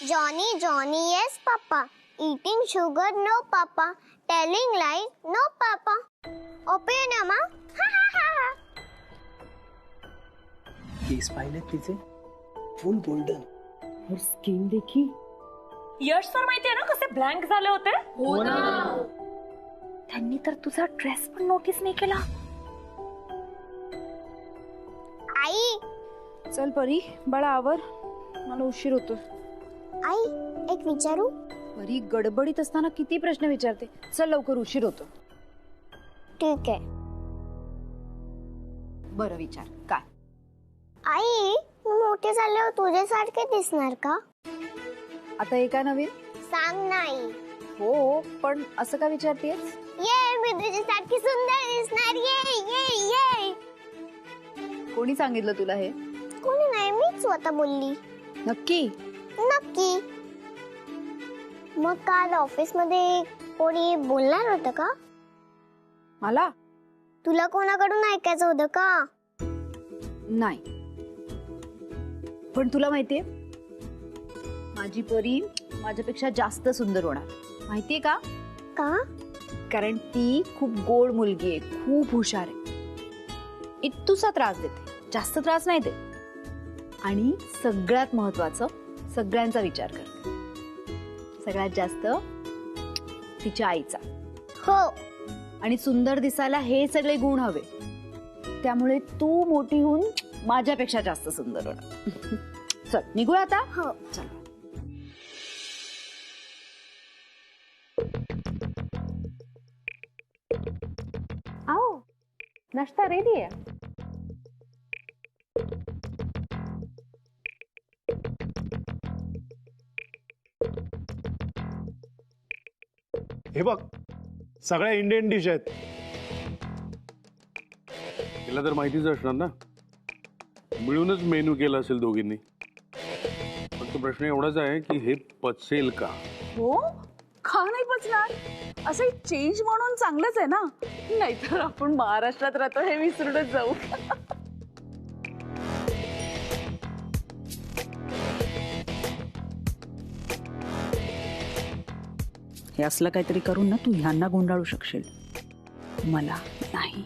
Johnny, Johnny, yes, Papa. Eating sugar, no, Papa. Telling lies, no, Papa. Open your mouth. Ha ha ha ha. केस पाहिले तिचे फुल golden और skin देखी. यश sir माहितीये ना कसे blank झाले होते. हो ना. त्यांनी तर तुझा ड्रेस पण नोटीस नाही केला. आई, चल परी बाळा आवर, मला उशीर होतो. आई, एक विचारू? परी गडबडीत असताना किती प्रश्न विचारते. चल लवकर, उशीर होतो. ठीक आहे. बरं विचार काय. आई, मोठे झाल्यावर तुझ्यासारखे दिसणार का? आता हे काय नवीन? सांग नाही. हो पण असं का विचारतेस? ये, मी तुझ्यासारखी सुंदर दिसणार. ये ये ये. कोणी सांगितलं तुला हे? कोणी नाही, मीच स्वतः बोलली. नक्की? नक्की. मग काल ऑफिस मध्ये कोणी बोलणार होतं का? मला? तुला कोणाकडून ऐकायचं होतं का? नाही. पण तुला माहितीये माझी परी माझ्यापेक्षा जास्त सुंदर होणार. माहितीये का? का? कारण ती खूप गोड मुलगी आहे, खूप हुशार आहे. इतुसा त्रास देते, जास्त त्रास नाही देत. आणि सगळ्यात महत्वाचं, सगळ्यांचा विचार करते. सगळ्यात जास्त तिच्या आईचा. हो. आणि सुंदर दिसायला हे सगळे गुण हवे. त्यामुळे तू मोठी होऊन माझ्यापेक्षा जास्त सुंदर होणार. चल निघूया आता. हो. चल. आओ, नाश्ता रेडी आहे. हे बघ, सगळ्या इंडियन डिश आहेत. तिला तर माहितीच असणार ना, मिळूनच मेनू केला असेल दोघींनी. फक्त प्रश्न एवढाच आहे की हे पचेल का? हो, का नाही पचणार? असं चेंज म्हणून चांगलंच आहे ना. नाहीतर आपण महाराष्ट्रात राहतो हे विसरूनच जाऊ. हे असलं काहीतरी करून ना तू ह्यांना गुंडाळू शकशील, मला नाही.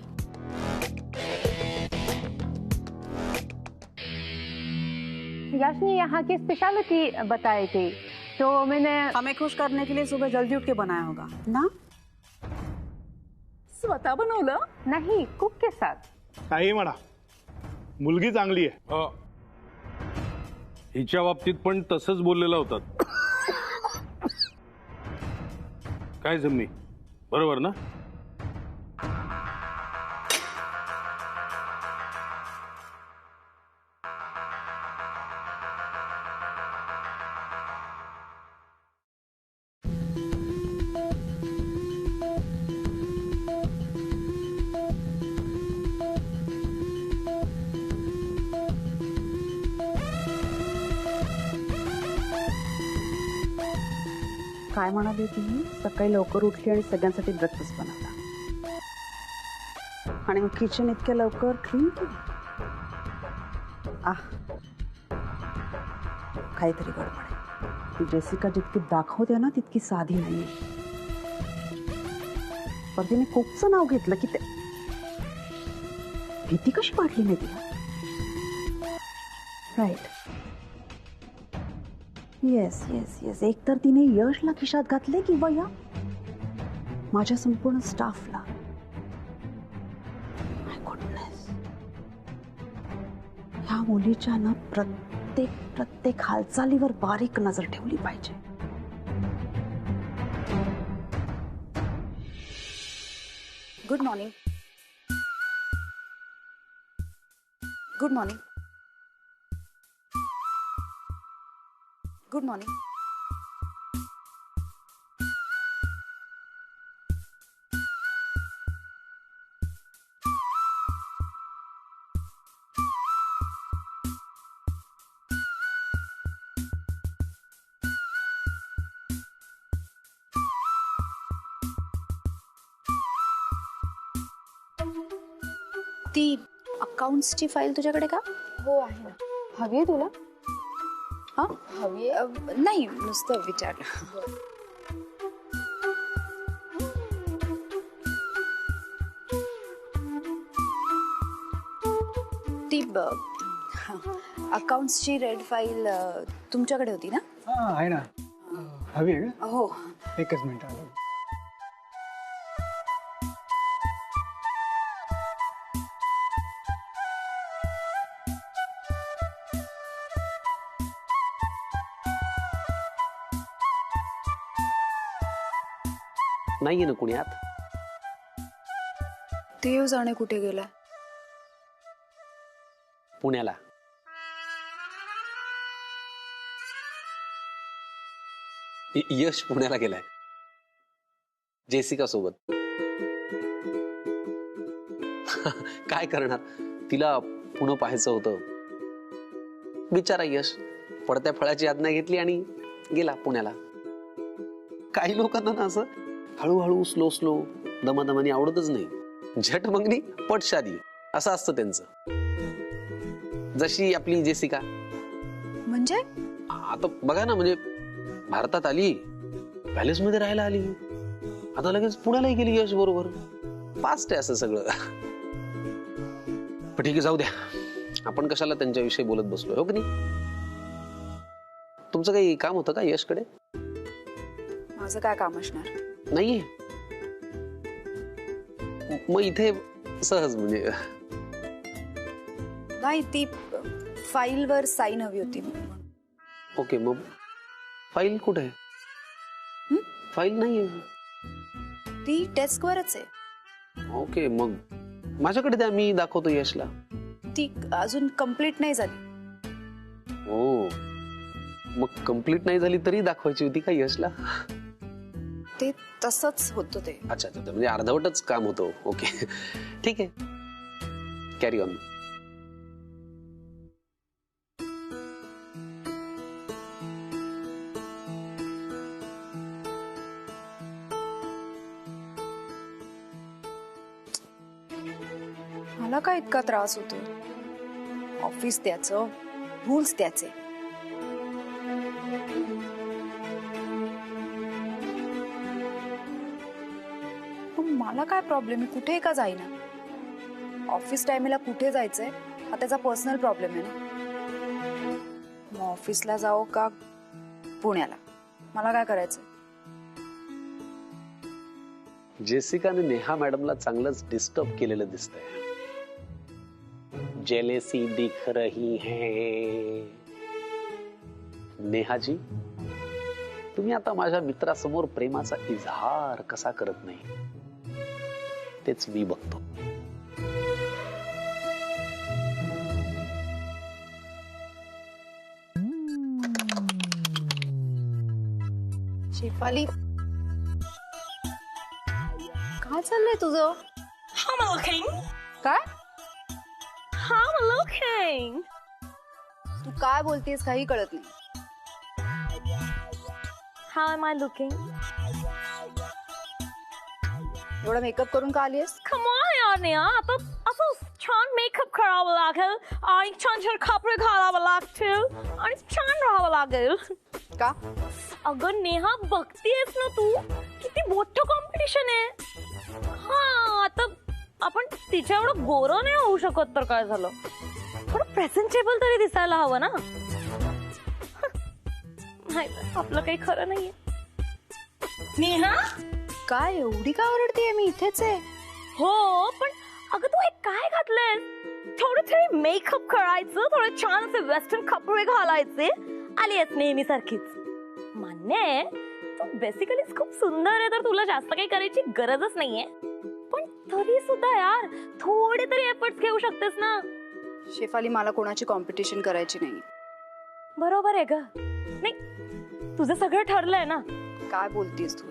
यश ने यहाँ की स्पेशलिटी बताई थी, तो मैंने. हमें खुश करने के लिए सुबह जल्दी उठ के बनाया होगा ना. स्वतः बनवलं? नहीं, कुक के साथ. काही म्हणा, मुलगी चांगली आहे. हिच्या बाबतीत पण तसंच बोललेला होतात. काय जमनी, बरोबर ना? काय म्हणाली तुम्ही? सकाळी लवकर उठली आणि सगळ्यांसाठी ब्रेकफास्ट बनवला आणि मग किचन इतक्या लवकर क्लीन केलं. काहीतरी गडबड आहे. जेसिका जितकी दाखवते ना तितकी साधी नाही. पण तिने कुकचं नाव घेतलं की ते भीती कशी वाटली नाही तिला? राईट. Yes yes yes. एकतर तिने यशला खिशात घातले किंवा या माझ्या संपूर्ण स्टाफला. माय गुडनेस. ह्या मुलीच्या ना प्रत्येक हालचालीवर बारीक नजर ठेवली पाहिजे. Good morning. Good morning. Good morning. ती अकाउंट्सची फाईल तुझ्याकडे का? हो आहे ना. हवी आहे तुला? हा नाही नुसतं विचारलं. ती अकाउंट्सची रेड फाईल तुमच्याकडे होती ना? हा आहे ना. हवी आहे का? हो. एकच मिनिट आलो. नाहीये ना कुणी आत? देव जाणे कुठे गेलाय. पुण्याला. यश पुण्याला गेलाय जेसिका सोबत. काय करणार, तिला पुणे पाहायचं होतं. बिचारा यश पडत्या फळाची आज्ञा घेतली आणि गेला पुण्याला. काही लोकांना ना असं हळूहळू स्लो स्लो दमादमानी आवडतच नाही. झट मंगनी पट शादी असं असतं त्यांचं. जशी आपली जेसिका. म्हणजे आता बघा ना, म्हणजे भारतात आली, पॅलेस मध्ये राहायला आली, आता लगेच पुण्यालाही गेली यश बरोबर. फास्ट आहे असं सगळं. पण ठीक आहे, जाऊ द्या. आपण कशाला त्यांच्याविषयी बोलत बसलोय, हो की नाही? तुमचं काही काम होतं का यशकडे? माझं काय काम असणार? नाहीये. मग इथे सहज म्हणजे नाही, ती फाईल वर साईन हवी होती. ओके, मग फाईल कुठे आहे? फाईल नाहीये. ती डेस्क वरच आहे. ओके, मग माझ्याकडे द्या, मी दाखवतो यशला. ती अजून कंप्लीट नाही झाली. हो, मग कंप्लीट नाही झाली तरी दाखवायची होती का यशला? ते तसंच होतं ते. अच्छा अच्छा, म्हणजे अर्धवटच काम होतं. ओके, ठीक आहे, कॅरी ऑन. मला काय इतका त्रास होतो? ऑफिस त्याचं, रूल्स त्याचे. मला काय प्रॉब्लेम आहे? कुठे का जाईना? ऑफिस टाइमला कुठे जायचंय हा त्याचा पर्सनल प्रॉब्लेम आहे ना. मग ऑफिसला जाओ का पुण्याला, मला काय करायचंय? जेसिकाने नेहा मॅडमला चांगलंच डिस्टर्ब केलेलं दिसतंय. जेलेसी दिख रही है. नेहाजी, तुम्ही आता माझ्या मित्रासमोर प्रेमाचा इजहार कसा करत नाही तेच मी बघतो. शेफाली, काय चाललंय तुझं? काय? तू काय बोलतेस काही कळत नाही. How am I looking? एवढा मेकअप करून का आलीस? Come on यार नेहा, आता असं छान मेकअप करावं लागेल आणि छान छान कपडे घालावं लागतील आणि छान राहावं लागेल. का? अगं नेहा, बघतीयस ना तू किती मोठं कॉम्पिटिशन आहे. हा, आता आपण तिच्या एवढं गोरं नाही होऊ शकत तर काय झालं? थोडं प्रेझेंटेबल तरी दिसायला हवं ना. नाही, आपलं काही खरं नाहीये. नेहा, काय एवढी का ओरडतेय? मी इथेच आहे. हो, पण अगं तू हे काय घातलंय? थोडं मेकअप करायचं, थोडे छान असे वेस्टर्न कपडे घालायचे, आली आहेस नेहमी सारखीच. मान्य आहे, तू बेसिकली खूप सुंदर आहे, तर तुला जास्त काही करायची गरजच नाहीये. पण तरी सुद्धा यार, थोडे तरी एफर्ट्स घेऊ शकतेस ना. शेफाली, मला कोणाची कॉम्पिटिशन करायची नाही. बरोबर आहे ग. नाही, तुझं सगळं ठरलंय ना. काय बोलतीस तू?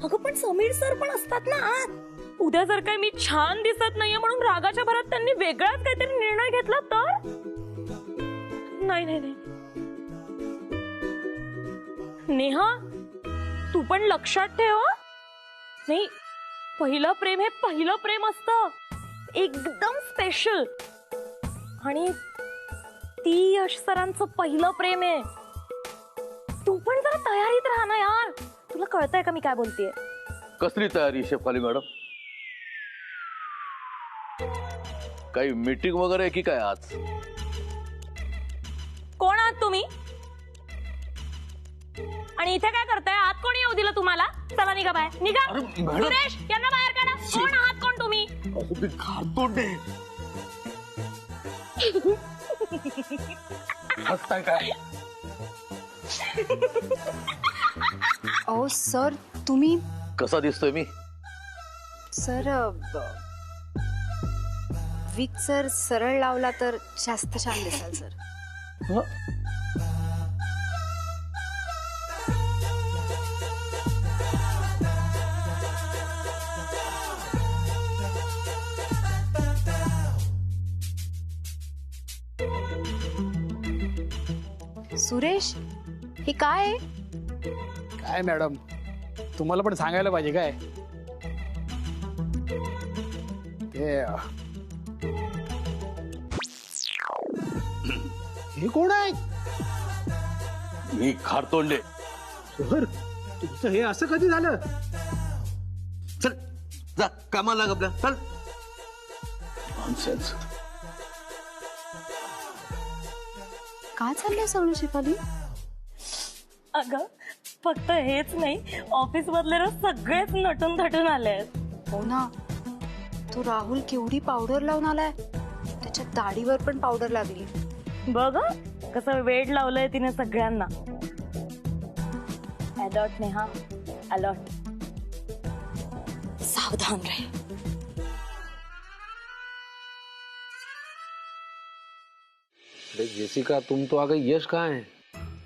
अगं पण समीर सर पण असतात ना आत. उद्या जर काय मी छान दिसत नाहीये म्हणून रागाच्या भरात त्यांनी वेगळाच काहीतरी निर्णय घेतला तर? नाही नाही नाही नेहा, तू पण लक्षात ठेव. नाही, पहिलं प्रेम हे पहिलं प्रेम असतं, एकदम स्पेशल. आणि ती यश सरांचं पहिलं प्रेम आहे. तू पण जरा तयारीत राहा ना यार. तुला कळतंय का मी काय बोलतेय? कसली तयारी शेफाली मॅडम? काही मीटिंग वगैरे आहे की काय आज? कोण आहात तुम्ही आणि इथे काय करताय? आत कोणी येऊ दिलं तुम्हाला? चला निघा बाहेर, निघा. सुरेश, यांना बाहेर काढा. कोण आहात कोण तुम्ही? हसताय काय? अहो सर, तुम्ही कसा दिसतोय मी? सर विक सर सरळ लावला तर जास्त छान दिसाल सर. सुरेश, हे काय आहे? काय मॅडम, तुम्हाला पण सांगायला पाहिजे काय ते. हे कोण आहे? मी खारतोंडे. सर, तुमचं हे असं कधी झालं? चल जा कामाला लाग आपल्या. चल. नॉनसेन्स. काय चाललंय सगळं शेफाली? अगं फक्त हेच नाही, ऑफिस मधले ना सगळेच नटून थटून आले. हो ना, तो राहुल केवढी पावडर लावून आलाय. त्याच्या दाढीवर पण पावडर लागली. बघ कसं वेड लावलंय तिने सगळ्यांना. Alert Neha, alert. सावधान रहे. अरे जेसिका, तुम तो आ गई. यश कहाँ है?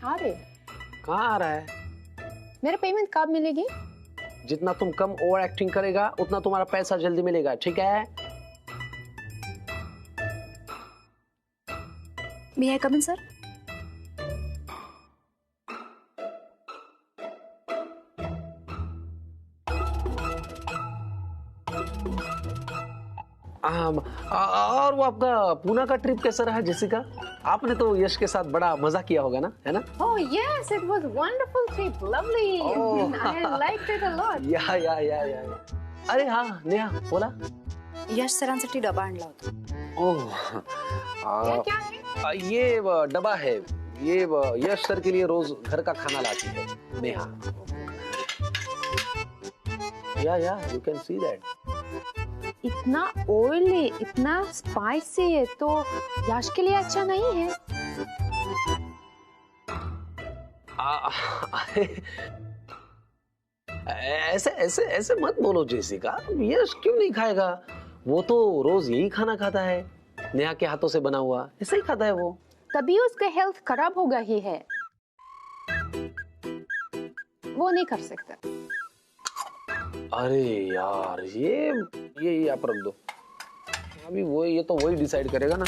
अरे कहाँ आ रहा है? मेरा पेमेंट कब मिलेगी? जितना तुम कम ओवर एक्टिंग करेगा उतना तुम्हारा पैसा जल्दी मिलेगा, ठीक है? मी कम इन सर. और वो आपका पूना का ट्रिप कैसा रहा जेसिका? आपने तो यश के साथ बड़ा मजा किया होगा ना, है ना? Oh yes, it was wonderful trip, lovely. I liked it a lot. या. अरे हाँ नेहा, बोला. यश सरांसाठी डबा आणला होता. ओह, क्या है? ये डब्बा है. ये यश सर के लिए रोज घर का खाना लाती है नेहा. या यू कैन सी दैट. इतना ऑयली, इतना स्पाइसी है तो यश के लिए अच्छा नहीं है. ऐसे ऐसे ऐसे मत बोलो जेसिका. यश क्यों नहीं खाएगा? वो तो रोज यही खाना खाता है, नेहा के हाथों से बना हुआ. ऐसे ही खाता है वो. तभी उसका हेल्थ खराब होगा ही है. वो नहीं कर सकता. अरे यार, ये आप रख दो. अभी वो ये तो वही डिसाइड करेगा ना.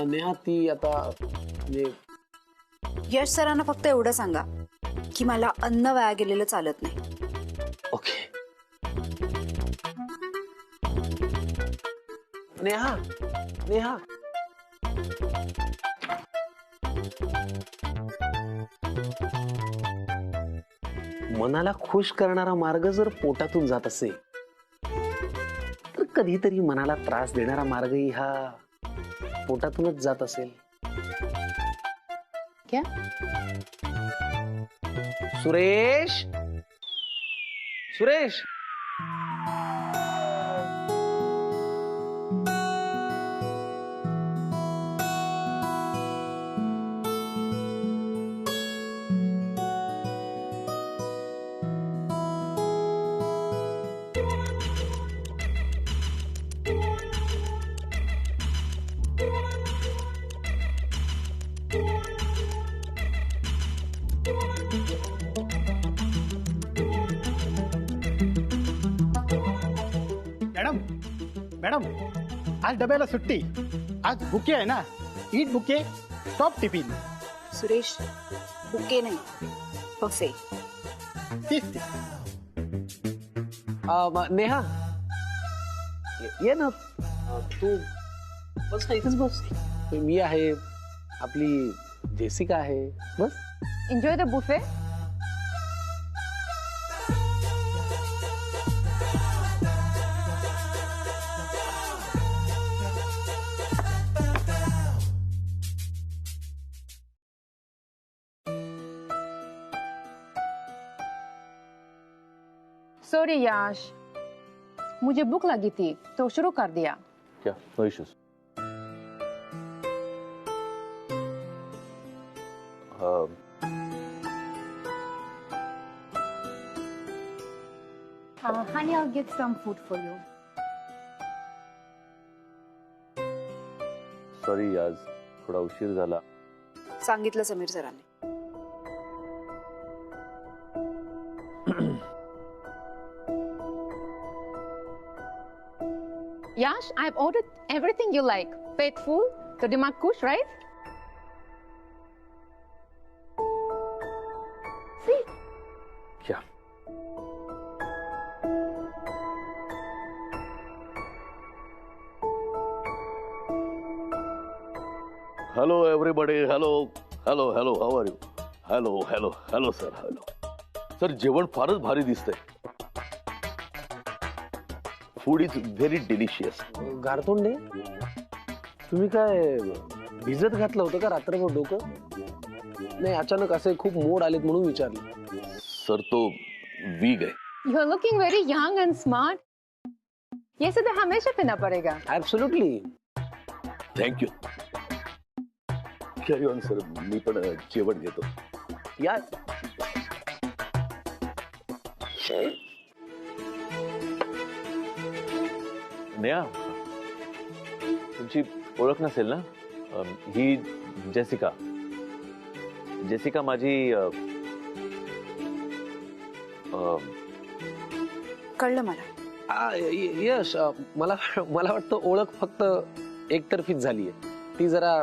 नेहा ती आता ये. यश सरांना फक्त एवढं सांगा की मला अन्न वाया गेलेलं चालत नाही. ओके. नेहा नेहा, मनाला खुश करणारा मार्ग जर पोटातून जात असेल तर कधीतरी मनाला त्रास देणारा मार्गही हा पोटातूनच जात असेल. क्या? सुरेश, सुरेश. मॅडम मॅडम, आज डब्याला सुट्टी. आज बुके आहे ना. Eat bouquet, top tiffin. Suresh, bouquet नाही, बफे. तीच. नेहा ये ना, तू बस ना इथेच बस. मी आहे, आपली जेसिका आहे बस. Enjoy the buffet. Sorry Yash, मुझे भूख लगी थी तो शुरू कर दिया. क्या? No issues. Honey, I'll get some food for you. Sorry आज थोडा उशीर झाला. सांगितलं समीर सरांनी. Yash, I've ordered everything you like. Pet food, to the kush, right? See? क्या? Hello everybody. Hello hello hello. How are you? Hello hello hello sir. Hello sir. जेवण फारच भारी दिसतंय. Food is very delicious. Gartonde, तुम्ही काय भिजत घातलं होतं का रात्रभर डोकं? नाही, अचानक असे खूप मोड आलेत म्हणून विचारले. सर तो वीग आहे. You're looking very young and smart. ये सब तो हमेशा पीना पड़ेगा. Absolutely. Thank you. Carry on sir. मी पण जेवण घेतो. या. नेहा, तुमची ओळख नसेल ना? ही जेसिका. जेसिका माझी कळलं मला. यश, मला वाटतं ओळख फक्त एकतर्फीच झालीये. ती जरा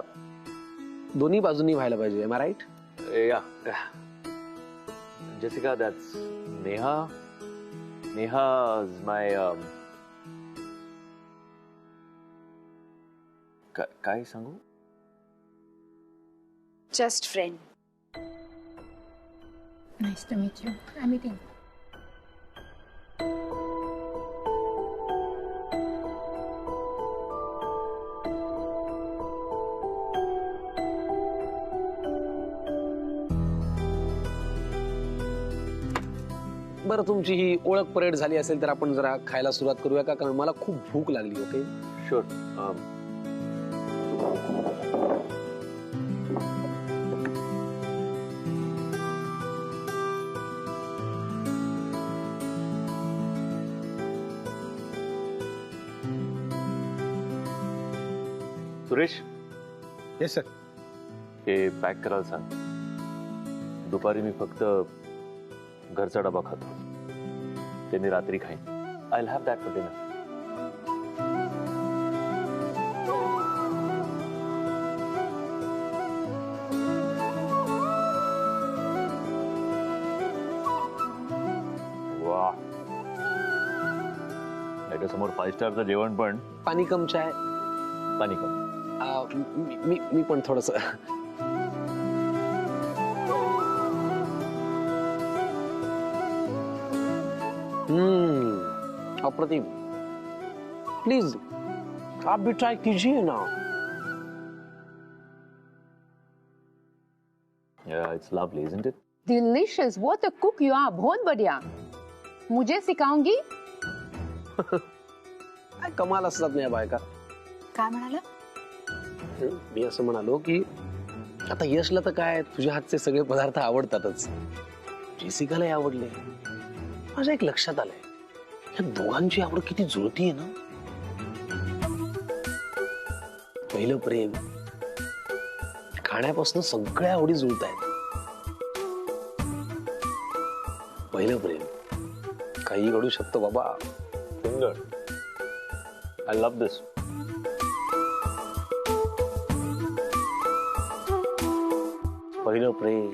दोन्ही बाजूनी व्हायला पाहिजे. Am I right? Yeah. Jessica, that's Neha. Neha is my काय सांगू? Just friend. Nice to meet you. I'm eating. बरं, तुमची ही ओळख परेड झाली असेल तर आपण जरा खायला सुरुवात करूया का? कारण मला खूप भूक लागली. Okay? Sure. Suresh, yes sir. हे पॅक करायला सांग. दुपारी मी फक्त घरचा डबा खातो. ते मी रात्री खाईन. I will have that for dinner. वा, समोर 5 स्टारचं जेवण पण. पाणी कम चाय. पाणी कम. मी पण थोडस. अप्रतिम. प्लीज आप भी ट्राई कीजिए ना. Yeah, it's lovely, isn't it? Delicious. What a cook you are. बहुत बढ़िया. मुझे सिखाऊंगी? काय कमाल असतात नाही बायका. काय म्हणाला? मी असं म्हणालो की आता यशला तर काय तुझ्या हातचे सगळे पदार्थ आवडतातच. जेसिकालाही आवडले. माझ्या एक लक्षात आलंय, या दोघांची आवड किती जुळतीये ना. पहिलं प्रेम, खाण्यापासून सगळ्या आवडी जुळतायत. पहिलं प्रेम काही घडू शकतो बाबा. सुंदर. I love this. पहिलं प्रेम